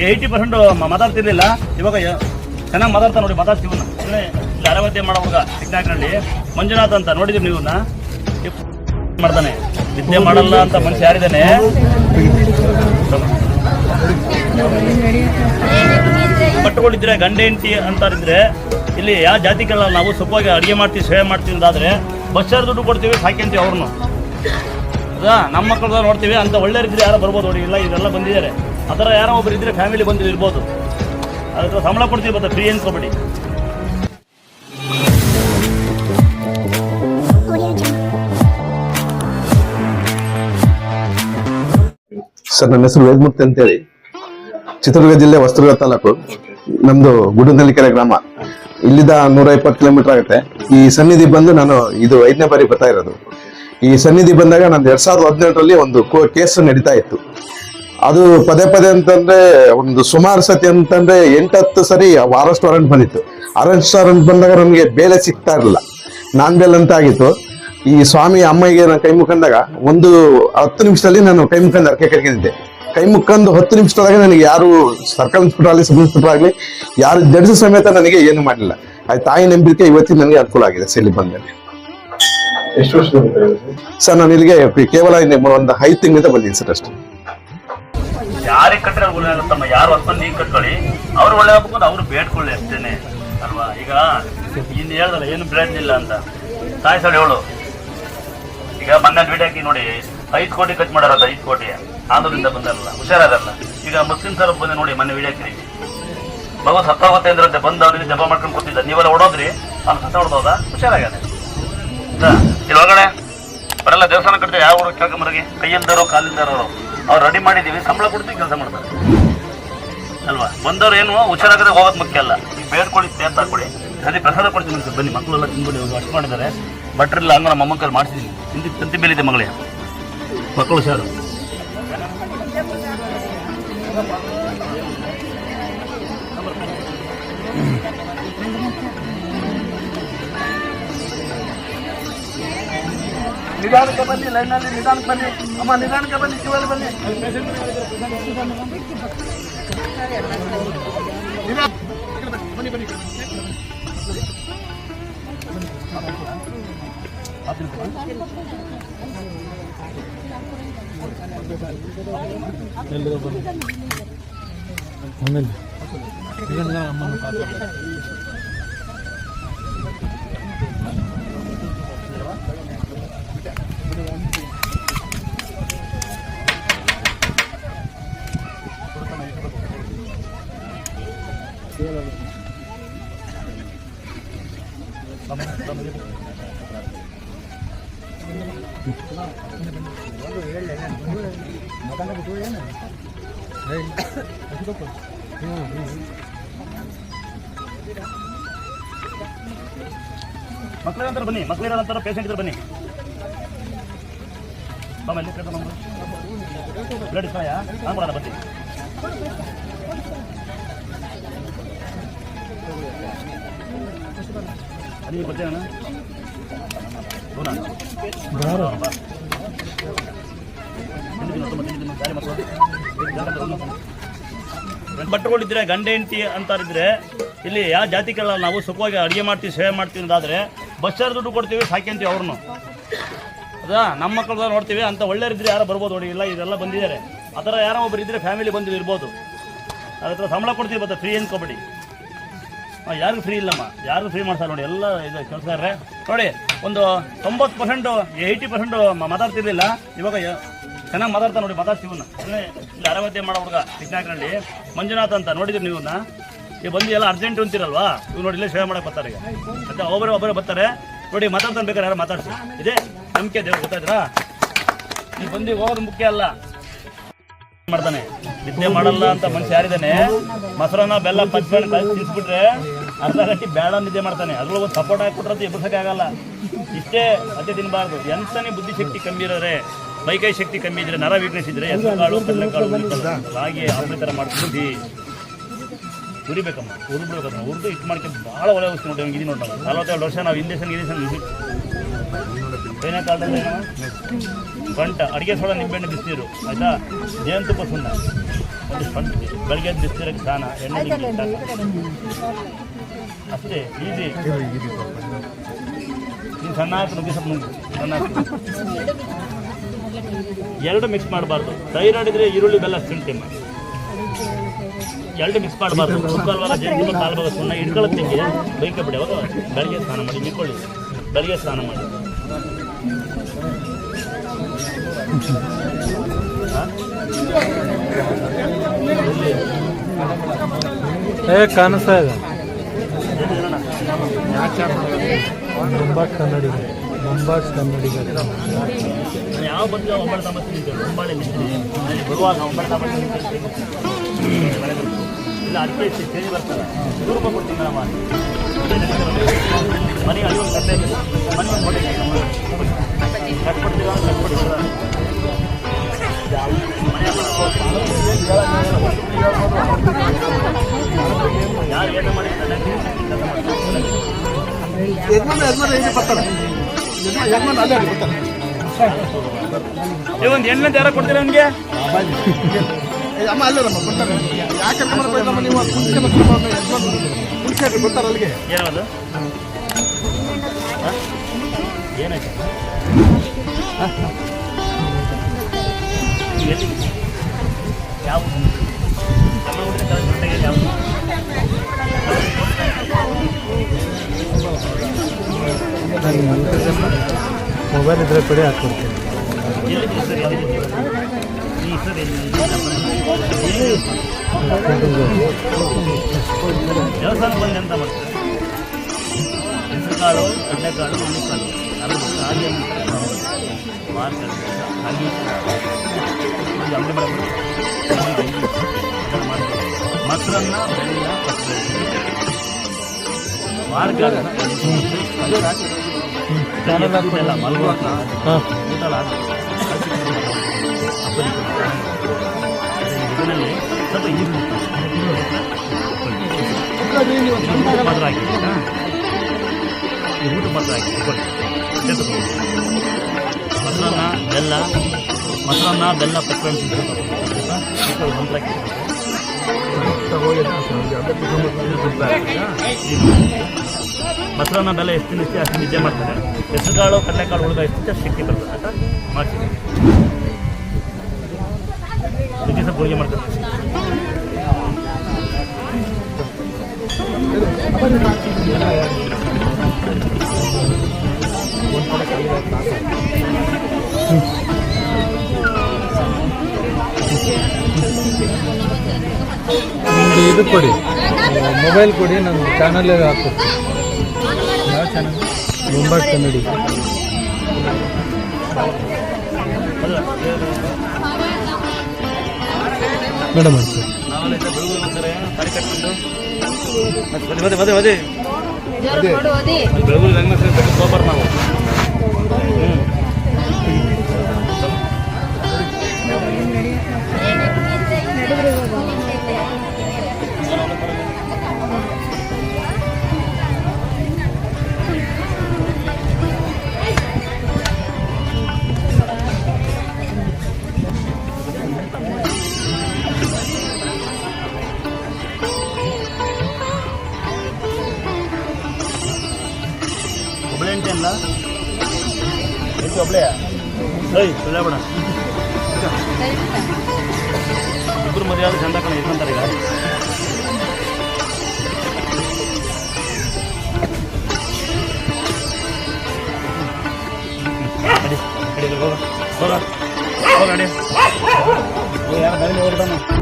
80% ಮಾತಾಡ್ತಿರ್ಲಿಲ್ಲ, ಇವಾಗ ಚೆನ್ನಾಗಿ ಮಾತಾಡ್ತಾ ನೋಡಿ. ಮಾತಾಡ್ತೀವಿ ಇಲ್ಲಿ ಅರವತ್ತೆ ಮಾಡೋ ಹುಡುಗ ಚಿಕ್ಕನಾಗ್ನಲ್ಲಿ ಮಂಜುನಾಥ್ ಅಂತ ನೋಡಿದ್ರಿ ನೀವು ಮಾಡ್ತಾನೆ. ನಿದ್ದೆ ಮಾಡಲ್ಲ ಅಂತ ಮನುಷ್ಯ ಯಾರಿದ್ದಾನೆ? ಕಟ್ಟುಕೊಂಡಿದ್ರೆ ಗಂಡ ಹೆಂಡತಿ ಅಂತಾರಿದ್ರೆ ಇಲ್ಲಿ ಯಾವ ಜಾತಿಗಳ ನಾವು ಸುಖವಾಗಿ ಅಡುಗೆ ಮಾಡ್ತೀವಿ, ಸೇವೆ ಮಾಡ್ತೀವಿ ಅಂತಾದ್ರೆ ಬಸ್ಸಾರು ದುಡ್ಡು ಕೊಡ್ತೀವಿ, ಸಾಕ್ಯಂತೀವಿ ಅವ್ರನ್ನು. ಅದಾ ನಮ್ಮ ಮಕ್ಕಳು ನೋಡ್ತೀವಿ ಅಂತ ಒಳ್ಳೆಯರಿದ್ರೆ ಯಾರೋ ಬರ್ಬೋದು ನೋಡಿ. ಇಲ್ಲ ಇದೆಲ್ಲ ಬಂದಿದ್ದಾರೆ, ಆ ಥರ ಯಾರೋ ಒಬ್ರು ಇದ್ರೆ ಫ್ಯಾಮಿಲಿ ಬಂದಿರ್ಬೋದು. ಅದಕ್ಕೆ ಸಂಬಳ ಕೊಡ್ತೀವಿ, ಮತ್ತೆ ಫ್ರೀ ಅನ್ಕೋಬೇಡಿ. ಸರ್, ನನ್ನ ಹೆಸರು ವೇದಮೂರ್ತಿ ಅಂತೇಳಿ, ಚಿತ್ರದುರ್ಗ ಜಿಲ್ಲೆ ಹೊಸದುರ್ಗ ತಾಲೂಕು, ನಮ್ದು ಗುಡುನಲ್ಲಿಕೆರೆ ಗ್ರಾಮ. ಇಲ್ಲಿಂದ 120 ಕಿಲೋಮೀಟರ್ ಆಗುತ್ತೆ. ಈ ಸನ್ನಿಧಿ ಬಂದು ನಾನು ಇದು 5ನೇ ಬಾರಿ ಬರ್ತಾ ಇರೋದು. ಈ ಸನ್ನಿಧಿ ಬಂದಾಗ ನಾನು 2018ರಲ್ಲಿ ಒಂದು ಕೇಸ್ ನಡೀತಾ ಇತ್ತು. ಅದು ಪದೇ ಅಂತಂದ್ರೆ ಒಂದು ಸುಮಾರು ಸತಿ ಅಂತಂದ್ರೆ 8-10 ಸರಿ ಅರೆಸ್ಟ್ ವಾರೆಂಟ್ ಬಂದಿತ್ತು. ಅರೆಸ್ಟ್ ವಾರೆಂಟ್ ಬಂದಾಗ ನಮಗೆ ಬೇಲೆ ಸಿಗ್ತಾ ಇರಲಿಲ್ಲ, ನಾನ್ ಬೇಲ್ ಅಂತ ಆಗಿತ್ತು. ಈ ಸ್ವಾಮಿ ಅಮ್ಮಗೆ ನಾನು ಕೈ ಮುಖಂಡಾಗ ಒಂದು 10 ನಿಮಿಷದಲ್ಲಿ ನಾನು ಕೈ ಮುಖಂಡ ಅರ್ಕೆ ಕಟ್ಕೊಂಡಿದ್ದೆ. ಕೈ ಮುಖಂದು 10 ನಿಮಿಷದೊಳಗೆ ನನಗೆ ಯಾರು ಸರ್ಕಲ್ ಇನ್ಸ್ಪೆಕ್ಟರ್ ಆಗಲಿ, ಸಬ್ ಇನ್ಸ್ಪೆಕ್ಟರ್ ಆಗಲಿ, ಯಾರು ಜಡ್ಜ್ ಸಮೇತ ನನಗೆ ಏನು ಮಾಡಲಿಲ್ಲ. ಅದು ತಾಯಿ ನಂಬಿಕೆ ಇವತ್ತಿನ ನನಗೆ ಅನುಕೂಲ ಆಗಿದೆ. ಇಲ್ಲಿ ಬಂದ್ಮೇಲೆ ಎಷ್ಟು ವರ್ಷ ಸರ್, ನಾನು ಇಲ್ಲಿಗೆ ಕೇವಲ ಒಂದು 5 ತಿಂಗಳಿಂದ ಬಂದಿದ್ದೀನಿ ಸರ್ ಅಷ್ಟೇ. ಯಾರಿಗೆ ಕಟ್ಟರೆ ಒಳ್ಳೆಯಾಗುತ್ತಮ್ಮ, ಯಾರು ಹೊಸ್ಕೊಂಡು ನೀವು ಕಟ್ಕೊಳ್ಳಿ, ಅವ್ರು ಒಳ್ಳೆಯಾಗಬೇಕು, ಅವ್ರು ಬೇಡ್ಕೊಳ್ಳಿ ಅಷ್ಟೇನೆ ಅಲ್ವಾ. ಈಗ ಇನ್ನು ಹೇಳ್ದಲ್ಲ ಏನು ಬೇಡಲಿಲ್ಲ ಅಂತ ತಾಯಿ ಸಲ ಹೇಳು. ಈಗ ಮೊನ್ನೆ ವಿಡಿಯೋ ಹಾಕಿ ನೋಡಿ, 5 ಕೋಟಿ ಖರ್ಚು ಮಾಡಾರಲ್ಲ, 5 ಕೋಟಿ ಆಂಧ್ರದಿಂದ ಬಂದಾರಲ್ಲ, ಹುಷಾರಾದಲ್ಲ. ಈಗ ಮುಸ್ಲಿಂ ಸರ್ ಬಂದು ನೋಡಿ, ಮೊನ್ನೆ ವಿಡಿಯೋ ಹಾಕಿರಿ, ಭಗವತ್ ಸತ್ತಾಗುತ್ತೆ ಅಂದ್ರಂತೆ, ಬಂದು ಅವ್ರಿಗೆ ಜಪ ಮಾಡ್ಕೊಂಡು ಕೊಟ್ಟಿದ್ದ. ನೀವೆಲ್ಲ ಓಡೋದ್ರಿ, ಅವ್ನು ಸತ್ತ ಹೊಡೆದೋದ, ಹುಷಾರಾಗ್ಯಾನೆ. ಇಲ್ಲಿ ಒಳಗಡೆ ಬರಲ್ಲ, ದೇವಸ್ಥಾನ ಕಟ್ತೀವಿ, ಯಾವ ಊರು ಕೇಳ್ಕೊಂಬರಿಗೆ, ಕೈಯಿಂದಾರೋ ಕಾಲಿಂದಾರೋ ಅವ್ರು ರೆಡಿ ಮಾಡಿದ್ದೀವಿ, ಸಂಬಳ ಕೊಡ್ತೀವಿ, ಕೆಲಸ ಮಾಡ್ತಾರೆ ಅಲ್ವಾ. ಬಂದವ್ರು ಏನು ಹುಷಾರಾಗದೆ ಹೋಗೋದು ಮುಖ್ಯ ಅಲ್ಲ. ಈಗ ಬೇಡ್ಕೊಳ್ಳಿ, ತೇರ್ತ ಹಾಕೊಳ್ಳಿ, ಅದೇ ಪ್ರಸಾದ ಕೊಡ್ತೀನಿ ಸರ್, ಬನ್ನಿ. ಮಕ್ಕಳೆಲ್ಲ ತಿನ್ಬಿಡಿ, ಅಷ್ಟು ಮಾಡಿದ್ದಾರೆ. ಬಟ್ರಿಲ್ಲ ಹಂಗ ನಮ್ಮ ಅಮ್ಮನ ಕೈಲಿ ಮಾಡಿಸಿದ್ದೀನಿ. ತಂತಿ ಬೇಲಿದೆ ಮಗಳೇ, ಮಕ್ಕಳು ಹುಷಾರು. ನಿಧಾನಕ್ಕೆ ಬನ್ನಿ, ಲೈನಲ್ಲಿ ನಿಧಾನಕ್ಕೆ ಬನ್ನಿ ಅಮ್ಮ, ನಿಧಾನಕ್ಕೆ ಬನ್ನಿ, ಕಿವಲ್ಲಿ ಬನ್ನಿ. ಮಕ್ಕಳಿರಂತಾರೆ ಬನ್ನಿ, ಮಕ್ಕಳಿರೋಂಥರ ಪೇಷಂಟ್ ಇದ್ರೆ ಬನ್ನಿ. ಆಮೇಲೆ ಬ್ಲಡ್ ಇಸ್ತಾಯಾ ನಾನು ಕೊಡೋಣ ಬನ್ನಿ. ಅಲ್ಲಿ ಬರ್ತೀನ ಬಟ್ಟುಗಳಿದ್ರೆ ಗಂಡ ಹೆಂಡತಿ ಅಂತಾರಿದ್ರೆ ಇಲ್ಲಿ ಯಾವ ಜಾತಿಗಳ ನಾವು ಸುಖವಾಗಿ ಅಡುಗೆ ಮಾಡ್ತೀವಿ, ಸೇವೆ ಮಾಡ್ತೀವಿ ಅಂತಾದ್ರೆ ಬಸ್ಸಾರು ದುಡ್ಡು ಕೊಡ್ತೀವಿ, ಸಾಕ್ಯಂತೀವಿ ಅವ್ರನ್ನು. ಅದಾ ನಮ್ಮ ಮಕ್ಕಳು ನೋಡ್ತೀವಿ ಅಂತ ಒಳ್ಳೆಯರಿದ್ರೆ ಯಾರೋ ಬರ್ಬೋದು ನೋಡಿ. ಇಲ್ಲ ಇದೆಲ್ಲ ಬಂದಿದ್ದಾರೆ, ಆ ಥರ ಯಾರೋ ಒಬ್ರು ಇದ್ರೆ ಫ್ಯಾಮಿಲಿ ಬಂದು ಇರ್ಬೋದು. ಅದಕ್ಕೆ ಸಂಬಳ ಕೊಡ್ತೀವಿ, ಮತ್ತೆ ಫ್ರೀ ಅನ್ಕೋಬೇಡಿ. ಯಾರಿಗೂ ಫ್ರೀ ಇಲ್ಲಮ್ಮ, ಯಾರಿಗೂ ಫ್ರೀ ಮಾಡ್ತಾರೆ ನೋಡಿ. ಎಲ್ಲ ಇದು ಕೆಲಸಗಾರರೆ ನೋಡಿ, ಒಂದು 90% 80% ಮಾತಾಡ್ತಿರ್ಲಿಲ್ಲ, ಇವಾಗ ಚೆನ್ನಾಗಿ ಮಾತಾಡ್ತಾ ನೋಡಿ. ಮಾತಾಡ್ತೀವಿ ಇಲ್ಲಿ ಅರವತ್ತೆ ಮಾಡೋ ಹುಡುಗ ಚಿಕ್ಕನಾಗ್ನಲ್ಲಿ ಮಂಜುನಾಥ್ ಅಂತ ನೋಡಿದ್ರಿ ನೀವು. ಈಗ ಬಂದು ಎಲ್ಲ ಅರ್ಜೆಂಟ್ ಅಂತಿರಲ್ವಾ, ಇವ್ ನೋಡಿ ಇಲ್ಲೇ ಸೇವೆ ಮಾಡಕ್ಕೆ ಬರ್ತಾರೆ. ಈಗ ಮತ್ತೆ ಒಬ್ಬರೇ ಬರ್ತಾರೆ ನೋಡಿ. ಮಾತಾಡ್ತಾನೆ ಬೇಕಾದ್ರೆ ಯಾರು ಮಾತಾಡ್ಸಿ, ಇದೇ ನಂಬಿಕೆ ದೇವ್ರು, ಗೊತ್ತಾಯ್ತಾ. ನೀವು ಬಂದು ಹೋಗೋದು ಮುಖ್ಯ ಅಲ್ಲ. ಮಾಡ್ತಾನೆ, ನಿದ್ದೆ ಮಾಡಲ್ಲ ಅಂತ ಮನುಷ್ಯ ಯಾರಿದ್ದಾನೆ? ಮೊಸರನ್ನ ಬೆಲ್ಲ ಪಚ್ಕೊಂಡು ತಿನ್ಸ್ಬಿಟ್ರೆ ಅರ್ಧ ಗಂಟೆ ಬೇಡ ನಿದ್ದೆ ಮಾಡ್ತಾನೆ. ಅದ್ರೊಳಗೆ ಒಂದು ಸಪೋರ್ಟ್ ಹಾಕ್ಬಿಟ್ರೆ ಎಬ್ಬಸಕ್ಕೆ ಆಗಲ್ಲ. ಇಷ್ಟೇ ಅದೇ ತಿನ್ನಬಾರ್ದು. ಎಂತನೇ ಬುದ್ಧಿಶಕ್ತಿ ಕಮ್ಮಿ ಇರೋರೆ, ಮೈಕೈ ಶಕ್ತಿ ಕಮ್ಮಿ ಇದ್ರೆ, ನರ ವೀಕ್ನೆಸ್ ಇದ್ರೆ ಹೆಸರುಕಾಳು, ಕಡಲೆಕಾಳು, ರಾಗಿ ಆಮೇಲೆ ಥರ ಮಾಡ್ಕೊಂಡು ಉರಿಬೇಕಮ್ಮ, ಉರಿಬಿಡ್ಬೇಕಮ್ಮ. ಉರಿದು ಇಟ್ಟು ಮಾಡ್ಕೊಂಡು ಭಾಳ ಒಳ್ಳೆ ವಸ್ತು ನೋಡಿ. ಹಂಗೆ ಇದು ನೋಡಿ, ನಾವು 42 ವರ್ಷ ನಾವು ಇಂದೇಶನ್ ಬೇನೆ ಕಾಲದಲ್ಲಿ ಸೊಂಟ ಅಡುಗೆ ಸೋಡ ನಿಂಬೆಹಣ್ಣು ಬಿಸಿನೀರು ಆಯಿತಾ, ಜೇನುತುಪ್ಪ ಸುಣ್ಣ ಒಂದು ಸೊಂಟ ಬೆಳಗ್ಗೆ ಬಿಸಿನೀರಕ್ಕೆ ಸ್ನಾನ ಎಣ್ಣೆ ಅಷ್ಟೇ ಈಸಿ. ನೀವು ಸಣ್ಣ ಹಾಕಿ ನುಗ್ಗಿ ಸ್ವಲ್ಪ ನುಗ್ಗು ಸಣ್ಣ ಹಾಕಿ. ಎರಡು ಮಿಕ್ಸ್ ಮಾಡಬಾರ್ದು. ಥೈರಾಯ್ಡ್ ಇದ್ರೆ ಈರುಳ್ಳಿ ಬೆಲ್ಲ ಶುಂಠಿ ಎರಡು ಮಿಕ್ಸ್ ಮಾಡಬಾರ್ದು. ಮುಕ್ಕಾಲ್ವಾಗ ಜೇನುತುಪ್ಪ ಕಾಲ್ಭಾಗ ಸುಣ್ಣ ಹಿಡ್ಕೊಳ್ಳೋತ್ತಿಗೆ ಬೈಕೆ ಬಿಡಿ. ಅವಾಗ ಬೆಳಗ್ಗೆ ಸ್ನಾನ ಮಾಡಿ ನಿಂತ್ಕೊಳ್ಳಿ, ಬೆಳಗ್ಗೆ ಸ್ನಾನ ಮಾಡಿ. ಕಾಣಿಸ್ತಾ ಇದೆ ಬೊಂಬಾಟ್ ಕನ್ನಡಿಗ. ಯಾವ ಬಂದು ಒಂಬತ್ತು ತಾಂಬತ್ತು ನಿಂತು ಒಂಬಾಳೆ ನಿಂತೀನಿ ಬರುವಾಗ ಒಂಬತ್ತು ತಾಂಬತ್ತು ನಿಂತಿರ್ತೀನಿ. ಇಲ್ಲ ಅದಕ್ಕೆ ಚೇಂಜ್ ಬರ್ತಾರೆ. 100 ರೂಪಾಯಿ ಕೊಡ್ತೀನಿ ನಮ್ಮ ಮನೆಗೆ ಅಲ್ಲಿ ಒಂದು ಕಟ್ಟೆ ಮನೆ ಒಂದು ಹೊಟ್ಟೆ ಕಟ್ಕೊಡ್ತೀರಾ ಕಟ್ಕೊಡ್ತೀರ ಯಾರು ಏನು ಮಾಡಿ ಒಂದು ಎಣ್ಣೆ ಯಾರ ಕೊಡ್ತೀರ ಅವನಿಗೆ? ಅಮ್ಮ ಅಲ್ಲಮ್ಮ ಬರ್ತಾರೆ. ಯಾಕೆ ನೀವು ಗೊತ್ತಾರ ಅಲ್ಲಿಗೆ ಏನದು ಏನಾಯ್ತು? ಎಲ್ಲಿ ಯಾವ ಯಾವ ಮೊಬೈಲ್ ಇದ್ರೆ ಕೊಡಿ ಹಾಕ್ಕೊಡ್ತೀನಿ. ಎಲ್ಲಿದ್ದೀರಿ ಸರ್? ಯಾವ್ದಿದ್ದೀರಿ ಈ ಸರ್? ದೇವಸ್ಥಾನ ಬಂದು ಎಂತ ಮಾಡ್ತಾರೆ? ಹೆಸರುಕಾಳು, ಕಡಲೆಕಾಳು, ಹುಳಿಕಾಳು ಹಾಗೆ ಮಾರ್ಕೆಟ್ ಹಾಗೆ ಅಂಗಡಿ ಮೊಸರನ್ನ ಬೆಲ್ಲ ಮಾರ್ಕೆಟ್ ಎಲ್ಲ ಮಲ್ಗೋತ ಊಟಲ್ಲ ಇದರಲ್ಲಿ ಸ್ವಲ್ಪ ಈರುಳ್ಳಿ ಪದ್ರ ಹಾಕಿ ಊಟ ಪದ್ರ ಹಾಕಿ ಮೊಸರನ್ನ ಬೆಲ್ಲ ಪಕ್ಕಂಡು ಮಂತ್ರಾಕಿ ಮೊಸರನ್ನ ಬೆಲ್ಲ ಎಷ್ಟು ನಿಶ್ಚಯ ಅಷ್ಟು ನಿಜೆ ಮಾಡ್ತಾರೆ. ಹೆಸರುಕಾಳು ಕಡಲೆಕಾಳು ಹುಡುಗ ಎಷ್ಟು ಶಕ್ತಿ ಬರ್ತದೆ ಅಂತ ಮಾಡ್ತೀವಿ. ಇದಕ್ಕೆ ಸ್ವಲ್ಪ ಹೋಳಿಗೆ ಮಾಡ್ತಾರೆ. ನಿಮ್ಮದು ಇದು ಕೊಡಿ, ಮೊಬೈಲ್ ಕೊಡಿ, ನನ್ನ ಚಾನಲ್ ಹಾಕ್ಕೊಡ್ತೀನಿ. ಯಾವ ಚಾನಲ್? ಬೊಂಬಾಟ್ ಕನ್ನಡಿ. ಮೇಡಮ್ ಸರ್ ನಾವೆಲ್ಲ ಬೆಳಗ್ಗೆ ಬರ್ತಾರೆ ತಾಳಿ ಕಟ್ಕೊಂಡು ಬೆಳಗ್ಗೆ ರಂಗನಾಥ ಸೋಬರ್ ನಾವು ಒಬ್ಬಳೆ ಎಂಟೆ ಅಲ್ಲ ಎಂಟು ಒಬ್ಬಳೆಯ ಸರಿ ಸುಳ್ಳೆ ಬೇಡ ಇಬ್ಬರು ಮದುವೆ ಆದ್ರೆ ಚಂದ ಕಣ ಇಟ್ಕೊಂತಾರೆ ಈಗ. ಹೋಗ ಹೋಗ ಹೋಗ ಅಡಿ ಯಾರು ಗಾಡಿ ಹೊರಟಾನ.